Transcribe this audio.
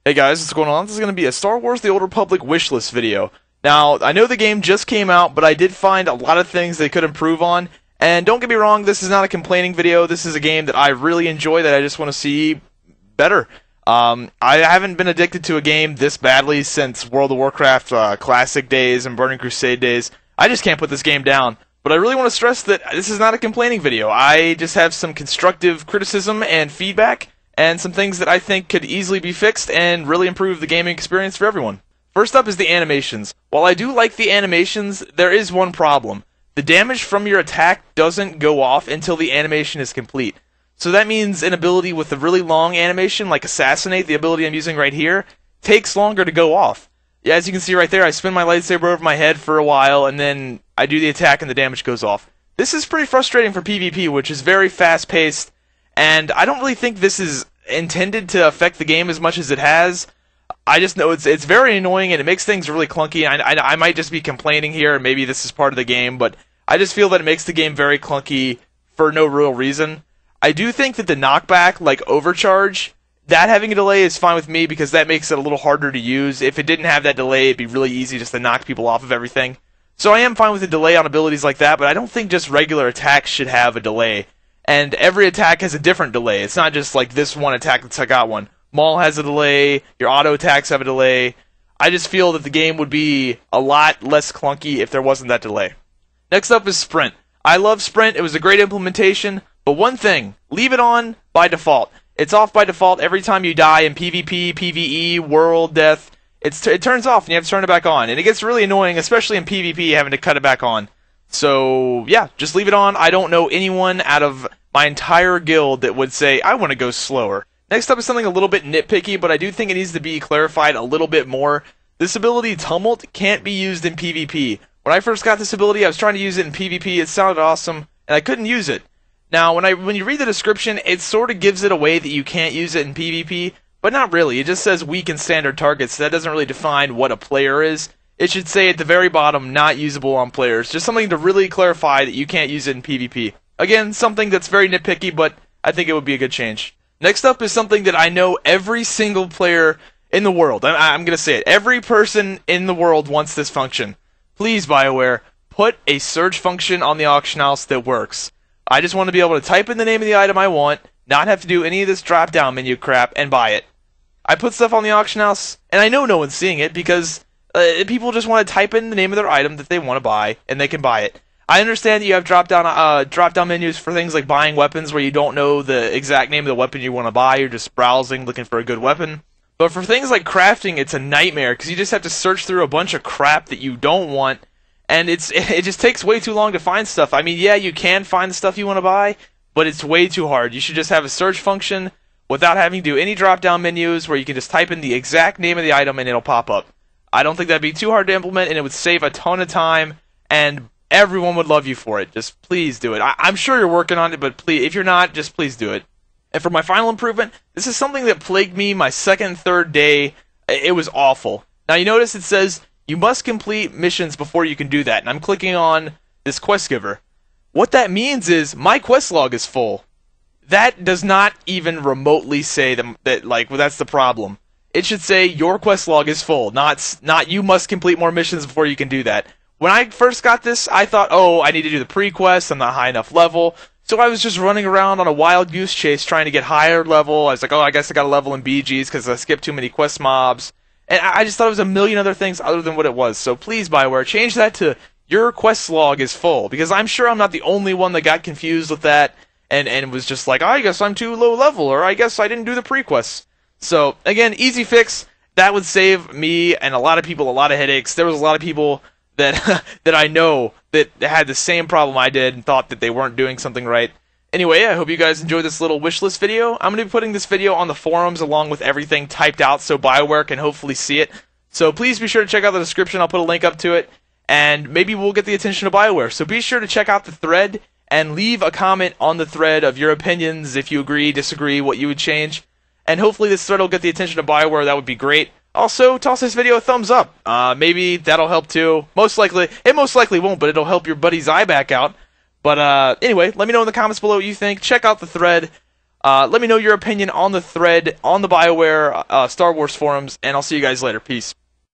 Hey guys, what's going on? This is going to be a Star Wars The Old Republic wishlist video. Now, I know the game just came out, but I did find a lot of things they could improve on. And don't get me wrong, this is not a complaining video. This is a game that I really enjoy that I just want to see better. I haven't been addicted to a game this badly since World of Warcraft Classic days and Burning Crusade days. I just can't put this game down. But I really want to stress that this is not a complaining video. I just have some constructive criticism and feedback, and some things that I think could easily be fixed and really improve the gaming experience for everyone. First up is the animations. While I do like the animations, there is one problem. The damage from your attack doesn't go off until the animation is complete. So that means an ability with a really long animation, like Assassinate, the ability I'm using right here, takes longer to go off. Yeah, as you can see right there, I spin my lightsaber over my head for a while, and then I do the attack and the damage goes off. This is pretty frustrating for PvP, which is very fast-paced, and I don't really think this is intended to affect the game as much as it has. I just know it's very annoying and it makes things really clunky. I might just be complaining here, and maybe this is part of the game, but I just feel that it makes the game very clunky for no real reason. I do think that the knockback, like overcharge, that having a delay is fine with me because that makes it a little harder to use. If it didn't have that delay, it'd be really easy just to knock people off of everything. So I am fine with a delay on abilities like that, but I don't think just regular attacks should have a delay. And every attack has a different delay. It's not just like this one attack that's got one. Maul has a delay, your auto attacks have a delay. I just feel that the game would be a lot less clunky if there wasn't that delay. Next up is Sprint. I love Sprint, it was a great implementation, but one thing, leave it on by default. It's off by default every time you die in PvP, PvE, World, Death. It turns off and you have to turn it back on. And it gets really annoying, especially in PvP, having to cut it back on. So, yeah, just leave it on. I don't know anyone out of my entire guild that would say, I want to go slower. Next up is something a little bit nitpicky, but I do think it needs to be clarified a little bit more. This ability, Tumult, can't be used in PvP. When I first got this ability, I was trying to use it in PvP, it sounded awesome, and I couldn't use it. Now, when you read the description, it sort of gives it away that you can't use it in PvP, but not really. It just says weak and standard targets, so that doesn't really define what a player is. It should say at the very bottom, not usable on players. Just something to really clarify that you can't use it in PvP. Again, something that's very nitpicky, but I think it would be a good change. Next up is something that I know every single player in the world, I'm going to say it, every person in the world wants this function. Please, BioWare, put a search function on the auction house that works. I just want to be able to type in the name of the item I want, not have to do any of this drop-down menu crap, and buy it. I put stuff on the auction house, and I know no one's seeing it because people just want to type in the name of their item that they want to buy, and they can buy it. I understand that you have drop-down menus for things like buying weapons where you don't know the exact name of the weapon you want to buy, you're just browsing, looking for a good weapon. But for things like crafting, it's a nightmare, because you just have to search through a bunch of crap that you don't want, and it just takes way too long to find stuff. I mean, yeah, you can find the stuff you want to buy, but it's way too hard. You should just have a search function without having to do any drop-down menus where you can just type in the exact name of the item and it'll pop up. I don't think that'd be too hard to implement, and it would save a ton of time, and everyone would love you for it. Just please do it. I'm sure you're working on it, but please, if you're not, just please do it. And for my final improvement, this is something that plagued me my second and third day. It was awful. Now you notice it says, you must complete missions before you can do that, and I'm clicking on this quest giver. What that means is, my quest log is full. That does not even remotely say that's the problem. It should say, your quest log is full, not you must complete more missions before you can do that. When I first got this, I thought, oh, I need to do the pre-quest, I'm not high enough level. So I was just running around on a wild goose chase trying to get higher level. I was like, oh, I guess I got to level in BGs because I skipped too many quest mobs. And I just thought it was a million other things other than what it was. So please, BioWare, change that to your quest log is full. Because I'm sure I'm not the only one that got confused with that and was just like, oh, I guess I'm too low level, or I guess I didn't do the pre-quests. So, again, easy fix. That would save me and a lot of people a lot of headaches. There was a lot of people that that I know that had the same problem I did and thought that they weren't doing something right. Anyway, I hope you guys enjoyed this little wishlist video. I'm going to be putting this video on the forums along with everything typed out so BioWare can hopefully see it. So please be sure to check out the description. I'll put a link up to it, and maybe we'll get the attention of BioWare. So be sure to check out the thread and leave a comment on the thread of your opinions, if you agree, disagree, what you would change. And hopefully this thread will get the attention of BioWare. That would be great. Also, toss this video a thumbs up. Maybe that'll help too. Most likely won't, but it'll help your buddy Zybak out. But anyway, let me know in the comments below what you think. Check out the thread. Let me know your opinion on the thread on the BioWare Star Wars forums, and I'll see you guys later. Peace.